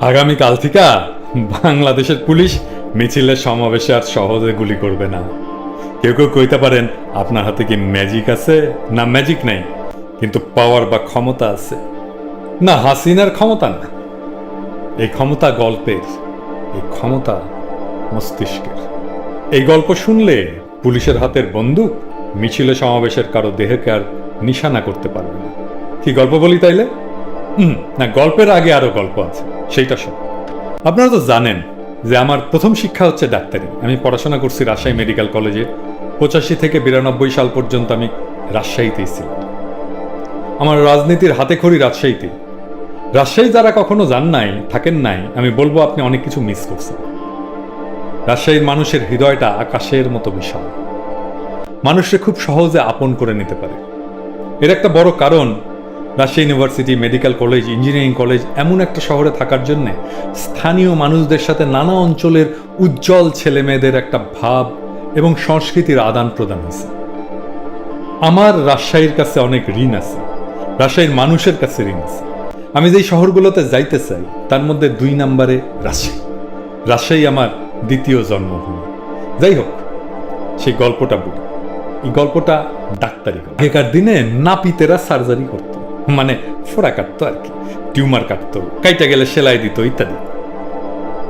আগামীকাল থেকে বাংলাদেশের পুলিশ মিছিলের সমাবেশে আর সহজে গুলি করবে না। কেউ কেউ কইতে পারেন আপনার হাতে কি ম্যাজিক আছে? না, ম্যাজিক নাই, কিন্তু পাওয়ার বা ক্ষমতা আছে। না, হাসিনার ক্ষমতা না, এই ক্ষমতা গল্পের, এই ক্ষমতা মস্তিষ্কের। এই গল্প শুনলে পুলিশের হাতের বন্দুক মিছিলে সমাবেশের কারো দেহকে আর নিশানা করতে পারবে না। কি গল্প বলি তাইলে? না, গল্পের আগে আরো গল্প আছে, সেইটা সব। আপনারা তো জানেন যে আমার প্রথম শিক্ষা হচ্ছে ডাক্তারি। আমি পড়াশোনা করছি রাজশাহী মেডিকেল কলেজে। 85 থেকে 92 সাল পর্যন্ত আমি রাজশাহীতেই ছিলাম। আমার রাজনীতির হাতে খড়ি রাজশাহীতে। রাজশাহী যারা কখনো যান নাই, থাকেন নাই, আমি বলবো আপনি অনেক কিছু মিস করছেন। রাজশাহীর মানুষের হৃদয়টা আকাশের মতো বিশাল। মানুষকে খুব সহজে আপন করে নিতে পারে। এর একটা বড় কারণ Rajshahi university, medical college, engineering college এমন একটা শহরে থাকার জন্য স্থানীয় মানুষদের সাথে নানা অঞ্চলের উজ্জ্বল ছেলে মেয়েদের একটা ভাব এবং সংস্কৃতির আদান প্রদান হয়েছে। আমার রাজশাহীর কাছে অনেক ঋণ আছে, রাজশাহীর মানুষের কাছে ঋণ আছে। আমি যেই শহরগুলোতে যাইতে চাই তার মধ্যে 2 নম্বরে রাজশাহী। রাজশাহী আমার দ্বিতীয় জন্মভূমি। যাই হোক, সেই গল্পটা বলি। এই গল্পটা ডাক্তারি। আগেকার দিনে নাপিতেরা সার্জারি করতো, মানে ফোড়া কাটতো আর কি, টিউমার কাটতো, কাইটা গেলে সেলাই দিত ইত্যাদি।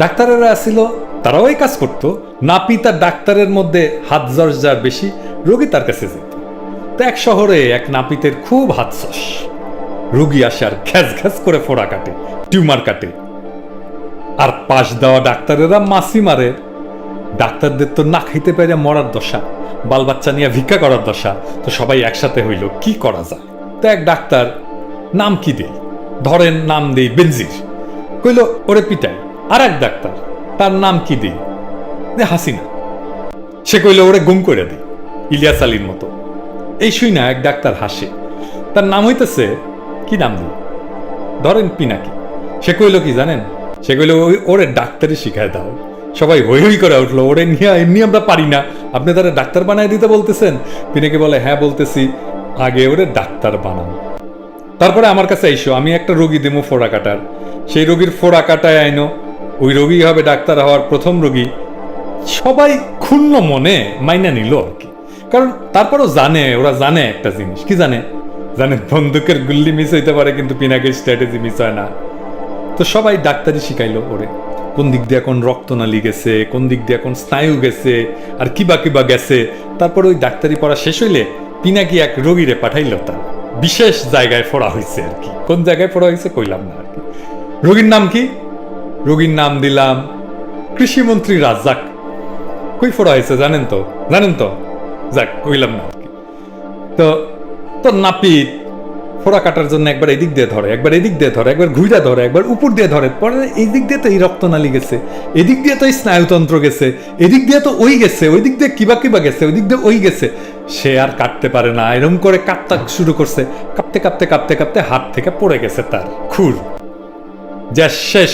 ডাক্তারেরা আসছিল, তারাও এই কাজ করতো। নাপিত আর ডাক্তারের মধ্যে হাত যশ যার বেশি, রোগী তার কাছে যেত। তো এক শহরে এক নাপিতের খুব হাতছস। রোগী আসে আর ঘ্যাস ঘ্যাস করে ফোড়া কাটে, টিউমার কাটে। আর পাশ দেওয়া ডাক্তারেরা মাসি মারে। ডাক্তারদের তো না খাইতে পেরে মরার দশা, বাল বাচ্চা নিয়ে ভিক্ষা করার দশা। তো সবাই একসাথে হইল, কি করা যায়? তো এক ডাক্তার, নাম কি দেই? ধরেন নাম দেই বেনজির। কইল ওরে পিটাই। আর এক ডাক্তার, তার নাম কি দেই? হাসিনা। সে কইল ওরে গুম করে দিই, ইলিয়াস আলীর মতো। এই শুই না এক ডাক্তার হাসে। তার নাম হইতেছে, কি নাম দিই? ধরেন পিনাকি। সে কইল কি জানেন? সে কইল ওরে ডাক্তারি শিখায় দাও। সবাই হই হই করে উঠলো, ওরে নিয়ে এমনি আমরা পারি না, আপনি তারা ডাক্তার বানায় দিতে বলতেছেন? পিনাকি বলে, হ্যাঁ বলতেছি, আগে ওরে ডাক্তার বানান, তারপরে আমার কাছে আইসো, আমি একটা রোগী দেবো ফোড়া কাটার। সেই রোগীর ফোড়া কাটায় আইনো, ওই রোগী হবে ডাক্তার হওয়ার প্রথম রোগী। সবাই ক্ষুণ্ণ মনে মাইনা নিল আর কি। কারণ তারপরও জানে, ওরা জানে একটা জিনিস। কি জানে? বন্দুকের গুল্লি মিস হইতে পারে, কিন্তু পিনাকির স্ট্র্যাটেজি মিস হয় না। তো সবাই ডাক্তারি শিখাইলো ওরে, কোন দিক দিয়ে এখন রক্তনালী গেছে, কোন দিক দিয়ে এখন স্নায়ু গেছে, আর কিবা কিবা গেছে। তারপর ওই ডাক্তারি পড়া শেষ হইলে পিনাকি এক রোগীরে পাঠাইলো, তার বিশেষ জায়গায় ফোড়া হয়েছে আর কি। কোন জায়গায় ফোড়া হয়েছে কইলাম না আর কি। রোগীর নাম কি? রোগীর নাম দিলাম কৃষিমন্ত্রী রাজ্জাক। কই ফোড়া হয়েছে জানেন তো? জানেন তো? যাক, কইলাম না আর কি। তো তোর নাপিত ফোড়া কাটার জন্য একবার এদিক দিয়ে ধরে, একবার এদিক দিয়ে ধরে, একবার ঘুইরা ধরে, একবার উপর দিয়ে ধরে। পরে এই দিক দিয়ে তো এই রক্তনালী গেছে, এদিক দিয়ে তো এই স্নায়ুতন্ত্র গেছে, এদিক দিয়ে তো ওই গেছে, ওই দিক দিয়ে কিবা কিবা গেছে, ওই দিক দিয়ে ওই গেছে। সে আর কাটতে পারে না, এরকম করে কাটতে শুরু করছে। কাঁপতে কাঁপতে কাঁপতে কাঁপতে হাত থেকে পড়ে গেছে তার খুর। যা শেষ,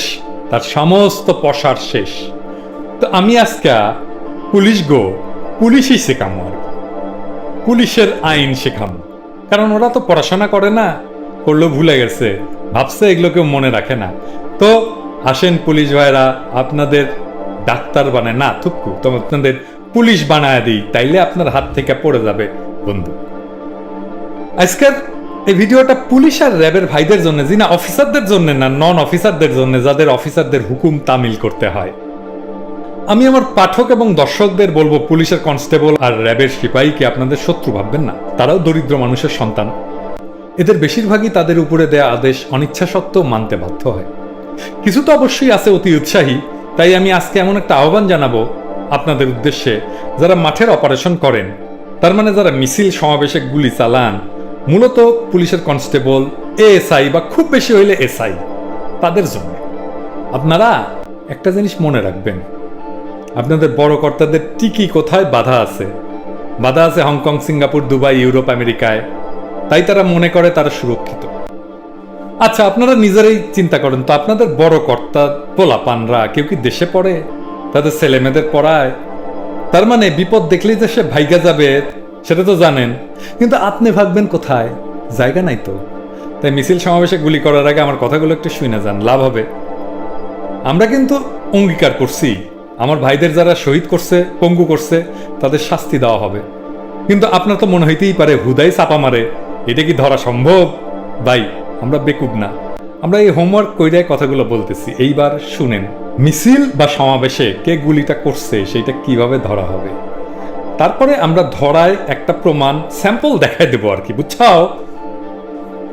তার সমস্ত পশার শেষ। তো আমি আজকে পুলিশই শেখামো আর কি, পুলিশের আইন শেখামো। কারণ ওরা তো পড়াশোনা করে না, করলেও ভুলে গেছে, ভাবছে এগুলো কেউ মনে রাখে না। তো আসেন পুলিশ ভাইরা, আপনাদের ডাক্তার বানায় না থুক্কু, তো আপনাদের পুলিশ বানায় দিই, তাইলে আপনার হাত থেকে পড়ে যাবে বন্ধু। আজকের এই ভিডিওটা পুলিশ আর র্যাবের ভাইদের জন্য, যিনি অফিসারদের জন্য না, নন অফিসারদের জন্য, যাদের অফিসারদের হুকুম তামিল করতে হয়। আমি আমার পাঠক এবং দর্শকদের বলবো, পুলিশের কনস্টেবল আর র্যাবের সিপাহীকে আপনাদের শত্রু ভাববেন না। তারাও দরিদ্র মানুষের সন্তান। এদের বেশিরভাগই তাদের উপরে দেয়া আদেশ অনিচ্ছা সত্ত্বেও মানতে বাধ্য হয়। কিছু তো অবশ্যই আছে অতি উৎসাহী। তাই আমি আজকে এমন একটা আহ্বান জানাবো আপনাদের উদ্দেশ্যে, যারা মাঠের অপারেশন করেন, তার মানে যারা মিছিল সমাবেশে গুলি চালান, মূলত পুলিশের কনস্টেবল, এএসআই বা খুব বেশি হইলে এসআই, তাদের জন্য আপনারা একটা জিনিস মনে রাখবেন, আপনাদের বড় কর্তাদের টিকি কোথায় বাধা আছে? বাধা আছে হংকং, সিঙ্গাপুর, দুবাই, ইউরোপ, আমেরিকায়। তাই তারা মনে করে তারা সুরক্ষিত। আচ্ছা, আপনারা নিজেরাই চিন্তা করেন তো, আপনাদের বড় কর্তা পোলাপানরা কেউ কি দেশে পড়ে? তাদের ছেলে মেয়েদের পড়ায়? তার মানে বিপদ দেখলেই যে সে ভাইগা যাবে, সেটা তো জানেন। কিন্তু আপনি ভাববেন কোথায়? জায়গা নাই তো। তাই মিছিল সমাবেশে গুলি করার আগে আমার কথাগুলো একটু শুনে যান, লাভ হবে। আমরা কিন্তু অঙ্গীকার করছি আমার ভাইদের যারা শহীদ করছে, পঙ্গু করছে, তাদের শাস্তি দেওয়া হবে। কিন্তু আপনার তো মনে হইতেই পারে হুদাই চাপা মারে, এটা কি ধরা সম্ভব? ভাই, আমরা বেকুব না, আমরা এই হোমওয়ার্ক কইরাই কথাগুলো বলতেছি। এইবার শুনেন, মিছিল বা সমাবেশে কে গুলিটা করছে সেটা কিভাবে ধরা হবে, তারপরে আমরা ধরায় একটা প্রমাণ স্যাম্পল দেখাই দেবো আর কি, বুঝছাও?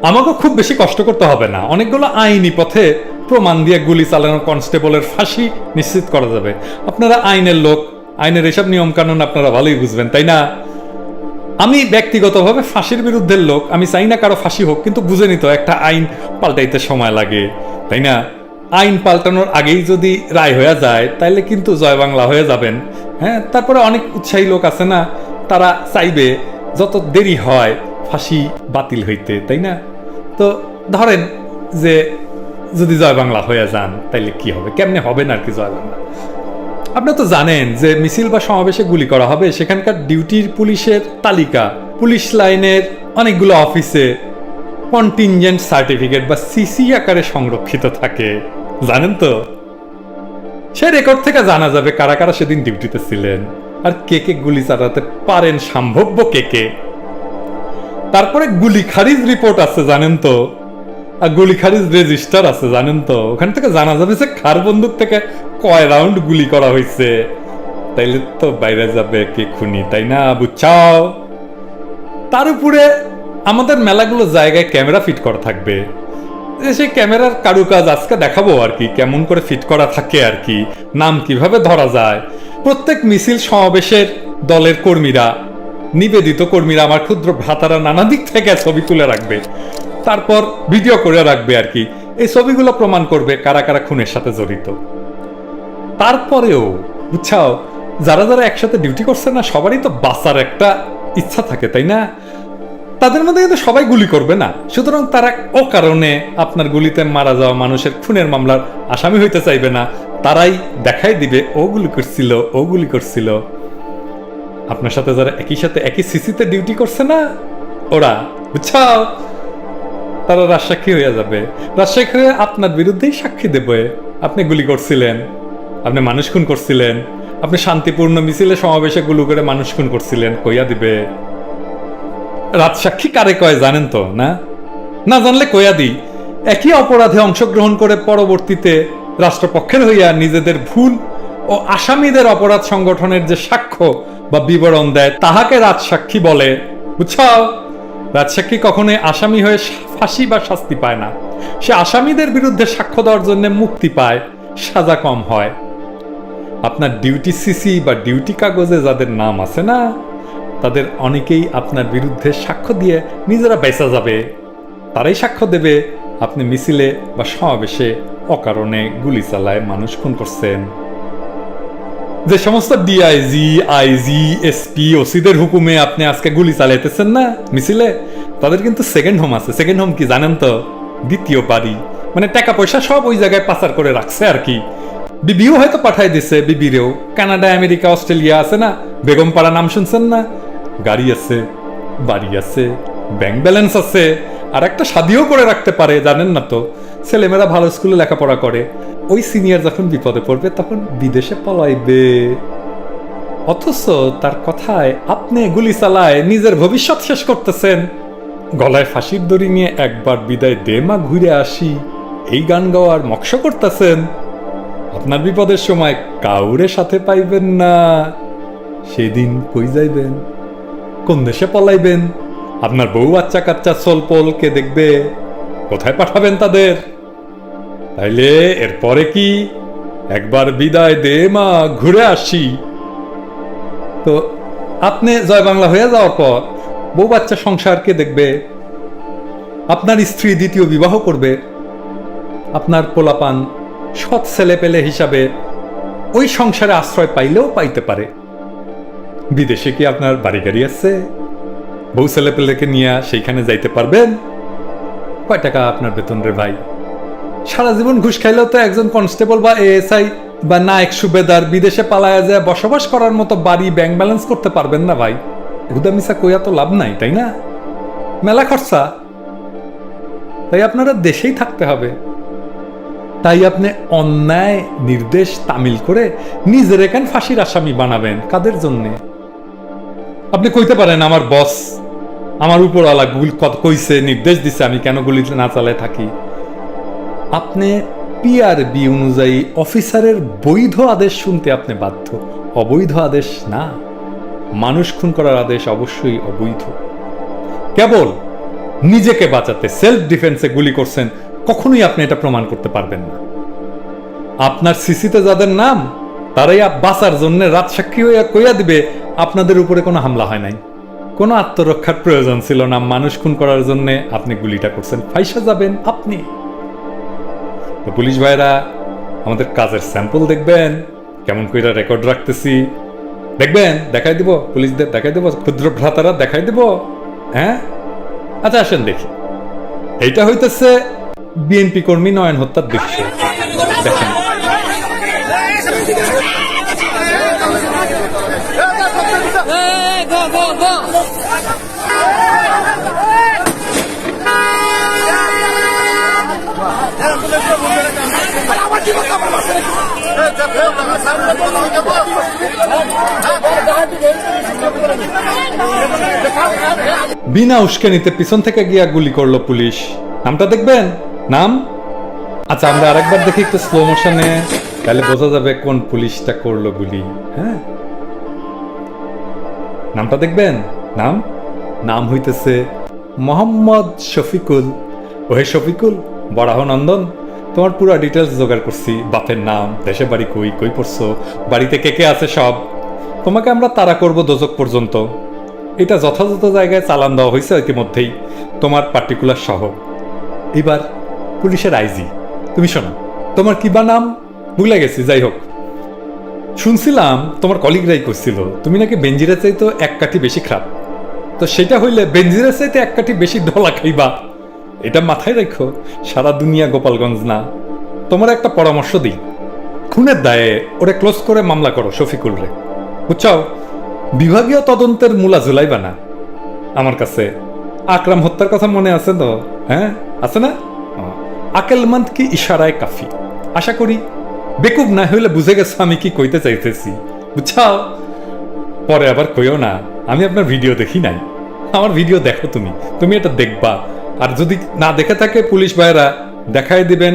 আমাকে খুব বেশি কষ্ট করতে হবে না, অনেকগুলো আইনি পথে প্রমাণ দিয়ে গুলি চালানো কনস্টেবলের ফাঁসি নিশ্চিত করা যাবে। আপনারা আইনের লোক, আইনের এসব নিয়ম কানুন আপনারা ভালোই বুঝবেন, তাই না? আমি ব্যক্তিগতভাবে ফাঁসির বিরুদ্ধের লোক, আমি চাই না কারো ফাঁসি হোক, কিন্তু বুঝে নিত একটা আইন পাল্টাইতে সময় লাগে, তাই না? আইন পাল্টানোর আগেই যদি রায় হয়ে যায় তাইলে কিন্তু জয় বাংলা হয়ে যাবেন। হ্যাঁ, তারপরে অনেক উৎসাহী লোক আছে না, তারা চাইবে যত দেরি হয় ফাঁসি বাতিল হইতে, তাই না? তো ধরেন যে যদি জয় বাংলা হয়ে যান তাইলে কি হবে, কেমনে হবে না আর কি জয় বাংলা। আপনি তো জানেন যে মিছিল বা সমাবেশে গুলি করা হবে, সেখানকার ডিউটির পুলিশের তালিকা পুলিশ লাইনের অনেকগুলো অফিসে কন্টিনজেন্ট সার্টিফিকেট বা সিসি আকারে সংরক্ষিত থাকে, জানেন তো? সে রেকর্ড থেকে জানা যাবে কারা কারা সেদিন ডিউটিতে ছিলেন আর কে কে গুলি চালাতে পারেন, সম্ভাব্য কে কে। তারপরে গুলি খারিজ রিপোর্ট আছে, জানেন তো? আর গুলি খারিজ রেজিস্টার আছে, জানেন তো? ওখান থেকে জানা যাবে যে কার বন্দুক থেকে কয় রাউন্ড গুলি করা হয়েছে। তাইলে তো বাইরে যাবে কে খুনি, তাই না? বুঝছাও? তার উপরে আমাদের মেলাগুলো জায়গায় ক্যামেরা ফিট করা থাকবে। সেই ক্যামেরার কারুকাজ আজকে দেখাবো আর কি, কেমন করে ফিট করা থাকে আর কি, নাম কিভাবে ধরা যায়। প্রত্যেক মিছিল সমাবেশের দলের কর্মীরা, নিবেদিত কর্মীরা, আমার ক্ষুদ্র ভ্রাতারা নানা দিক থেকে ছবি তুলে রাখবে, তারপর ভিডিও করে রাখবে আর কি। এই ছবিগুলো প্রমাণ করবে কারা কারা খুনের সাথে জড়িত। তারপরেও বুঝছাও, যারা যারা একসাথে ডিউটি করছে না, সবারই তো বাঁচার একটা ইচ্ছা থাকে, তাই না? তাদের মধ্যে কিন্তু সবাই গুলি করবে না, সুতরাং তারা ও কারণে আপনার গুলিতে মারা যাওয়া মানুষের খুনের মামলার আসামি হইতে চাইবে না। তারাই দেখাই দিবে ও গুলি করছিল, ও গুলি করছিল। আপনার সাথে যারা একই সাথে একই সিসিতে ডিউটি করছে না, ওরা, বুঝছাও, তারা রাজসাক্ষী হয়ে যাবে। রাজসাক্ষী হয়ে আপনার বিরুদ্ধেই সাক্ষী দেবে আপনি গুলি করছিলেন, আপনি মানুষ খুন করছিলেন, আপনি শান্তিপূর্ণ মিছিলে সমাবেশে গুলি করে মানুষ খুন করছিলেন, কইয়া দিবে। রাজসাক্ষী কারে কয় জানেন তো? না, না জানলে কইয়া দিই। একই অপরাধে অংশগ্রহণ করে পরবর্তীতে রাষ্ট্রপক্ষের হইয়া নিজেদের ভুল ও আসামিদের অপরাধ সংগঠনের যে সাক্ষ্য বা বিবরণ দেয় তাহাকে রাজসাক্ষী বলে, বুঝছাও? রাজসাক্ষী কখনোই আসামি হয়ে ফাঁসি বা শাস্তি পায় না, সে আসামিদের বিরুদ্ধে সাক্ষ্য দেওয়ার জন্য মুক্তি পায়, সাজা কম হয়। আপনার ডিউটি সিসি বা ডিউটি কাগজে যাদের নাম আছে না, তাদের অনেকেই আপনার বিরুদ্ধে সাক্ষ্য দিয়ে নিজেরা বেঁচে যাবে। তারাই সাক্ষ্য দেবে আপনি মিছিলে বা সমাবেশে অকারণে গুলি চালায় মানুষ খুন করছেন। যে সমস্ত ডিআইজি, আইজি, এসপি, ওসিদের হুকুমে আপনি আজকে গুলি চালাইতেছেন না মিছিলে, তাদের কিন্তু সেকেন্ড হোম আছে। সেকেন্ড হোম কি জানেন তো? দ্বিতীয় বাড়ি, মানে টাকা পয়সা সব ওই জায়গায় পাচার করে রাখছে আর কি। বিবিও হয়তো পাঠাই দিছে, বিবিরেও। কানাডা, আমেরিকা, অস্ট্রেলিয়া আছে না, বেগম পাড়া নাম শুনছেন না? গাড়ি আছে, বাড়ি আছে, ব্যাংক ব্যালেন্স আছে, আর একটা শাদিও করে রাখতে পারে, জানেন না তো? ছেলেমেয়েরা ভালো স্কুলে লেখাপড়া করে, ওই সিনিয়র যখন বিপদে পড়বে তখন বিদেশে পলাইবে। অথচ তার কথায় আপনি গুলি চালায় নিজের ভবিষ্যৎ শেষ করতেছেন। গলায় ফাঁসির দড়ি নিয়ে একবার বিদায় দে মা ঘুরে আসি, এই গান গাওয়ার মক্ষ করতেছেন। আপনার বিপদের সময় কাউরে সাথে পাইবেন না। সেদিন কই যাইবেন? কোন দেশে পলাইবেন? আপনার বউ বাচ্চা কাচ্চা সোলপোল কে দেখবে? কোথায় পাঠাবেন তাদের? তাইলে এরপরে কি একবার বিদায় দে মা ঘুরে আসি? তো আপনি জয় বাংলা হয়ে যাওয়ার পর বউ বাচ্চা সংসার কে দেখবে? আপনার স্ত্রী দ্বিতীয় বিবাহ করবে, আপনার পোলাপান সৎ ছেলে পেলে হিসাবে ওই সংসারে আশ্রয় পাইলেও পাইতে পারে। বিদেশে কি আপনার বাড়ি গাড়ি আছে? বউ ছেলে পেলেকে নিয়ে সেইখানে যাইতে পারবেন? কয় টাকা আপনার বেতন রে ভাই? সারা জীবন ঘুষ খাইলেও তো একজন কনস্টেবল বা এএসআই বা নায়ক সুবেদার বিদেশে পালায়া যায় বসবাস করার মতো বাড়ি ব্যাংক ব্যালেন্স করতে পারবেন না ভাই। হুদামিসা কইয়া তো লাভ নাই, তাই না? মেলা খরচা। তাই আপনারা দেশেই থাকতে হবে। তাই আপনি অন্যায় নির্দেশ তামিল করে নিজের এখান ফাঁসির আসামি বানাবেন কাদের জন্যে? আপনি কইতে পারেন আমার বস, আমার উপরওয়ালা গুলি কইছে, নির্দেশ দিছে, আমি কেন গুলি না চালায় থাকি। আপনি পিআরবি অনুযায়ী অফিসারের বৈধ আদেশ শুনতে আপনি বাধ্য, অবৈধ আদেশ না। মানুষ খুন করার আদেশ অবশ্যই অবৈধ। কেবল নিজেকে বাঁচাতে সেলফ ডিফেন্সে গুলি করছেন, কখনোই আপনি এটা প্রমাণ করতে পারবেন না। আপনার সিসিতে যাদের নাম, তারাই বাঁচার জন্য রাত সাক্ষী হইয়া কইয়া দিবে আপনাদের উপরে কোনো হামলা হয় নাই, কোনো আত্মরক্ষার প্রয়োজন ছিল না, মানুষ খুন করার জন্য আপনি গুলিটা করছেন, ফাইসা যাবেন আপনি। তো পুলিশ ভাইরা, আমাদের কাজের স্যাম্পল দেখবেন, কেমন কইরা রেকর্ড রাখতেছি দেখবেন, দেখাই দিব, পুলিশদের দেখাই দিব, ক্ষুদ্র ভ্রাতারা দেখাই দিব। হ্যাঁ, আচ্ছা আসেন দেখি। এইটা হইতেছে বিএনপি কর্মী নয়ন হত্যার দৃশ্য, দেখেন। বিনা উস্কানিতে পিছন থেকে গিয়া গুলি করলো পুলিশ। নামটা দেখবেন, নাম। আচ্ছা আমরা আরেকবার দেখি একটু স্লো মোশনে, তাহলে বোঝা যাবে কোন পুলিশটা করলো গুলি। হ্যাঁ, নামটা দেখবেন, নাম। নাম হইতেছে মোহাম্মদ শফিকুল। ওহে শফিকুল, বরাহ নন্দন, তোমার পুরো ডিটেলস জোগাড় করছি, বাপের নাম, দেশে বাড়ি কই, কই পড়ছো, বাড়িতে কে কে আছে সব। তোমাকে আমরা তাড়া করব দোজক পর্যন্ত। এটা যথাযথ জায়গায় চালান দেওয়া হয়েছে ইতিমধ্যেই, তোমার পার্টিকুলার সহ। এবার পুলিশের আইজি, তুমি শোনো, তোমার কি বা নাম ভুলে গেছি, যাই হোক। শুনছিলাম তোমার কলিগরাই করছিল তুমি নাকি বেঞ্জিরা চাইতো এক কাঠি বেশি খারাপ। তো সেটা হইলে বেঞ্জিরা চাইতে এক কাঠি বেশি ঢলা খাইবা, এটা মাথায় রাখো। সারা দুনিয়া গোপালগঞ্জ না। তোমার একটা পরামর্শ দিই, খুনের দায়ে ওরে ক্লোজ করে মামলা করো শফিকুল রে, বুঝছাও? বিভাগীয় তদন্তের মূলা ঝুলাইবা না। আমার কাছে আকরাম হত্যার কথা মনে আছে তো? হ্যাঁ, আছে না? আকেলমন্দ কি ইশারায় কাফি। আশা করি বেকুব না হইলে বুঝে গেছো আমি কি কইতে চাইতেছি, বুঝছাও? পরে আবার কইও না আমি আপনার ভিডিও দেখি নাই। আমার ভিডিও দেখো, তুমি তুমি এটা দেখবা। আর যদি না দেখে থাকে পুলিশ ভাইরা দেখাই দিবেন,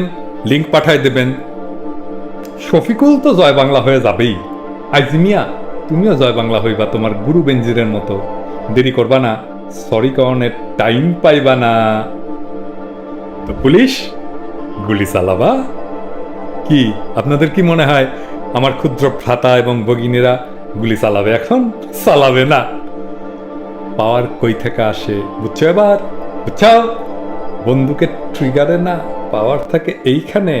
লিঙ্ক পাঠাই দেবেন। শফিকুল তো জয় বাংলা হয়ে যাবেই। আইজিমিয়া, তুমিও জয় বাংলা হইবা তোমার গুরু বেঞ্জিরের মতো। দেরি করবা না, সরি কনের টাইম পাইবা না। তো পুলিশ গুলি চালাবা কি? আপনাদের কি মনে হয় আমার ক্ষুদ্র ভ্রাতা এবং ভগিনীরা গুলি চালাবে? এখন চালাবে না। পাওয়ার কই থেকে আসে বুঝছো? এবার বুঝছাও, বন্দুকের ট্রিগারে না, পাওয়ার থাকে এইখানে।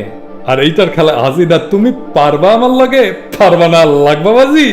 আর এইটার খেলা হাজিদা, তুমি পারবা আমার লাগে? পারবা না, লাগবা বাজি।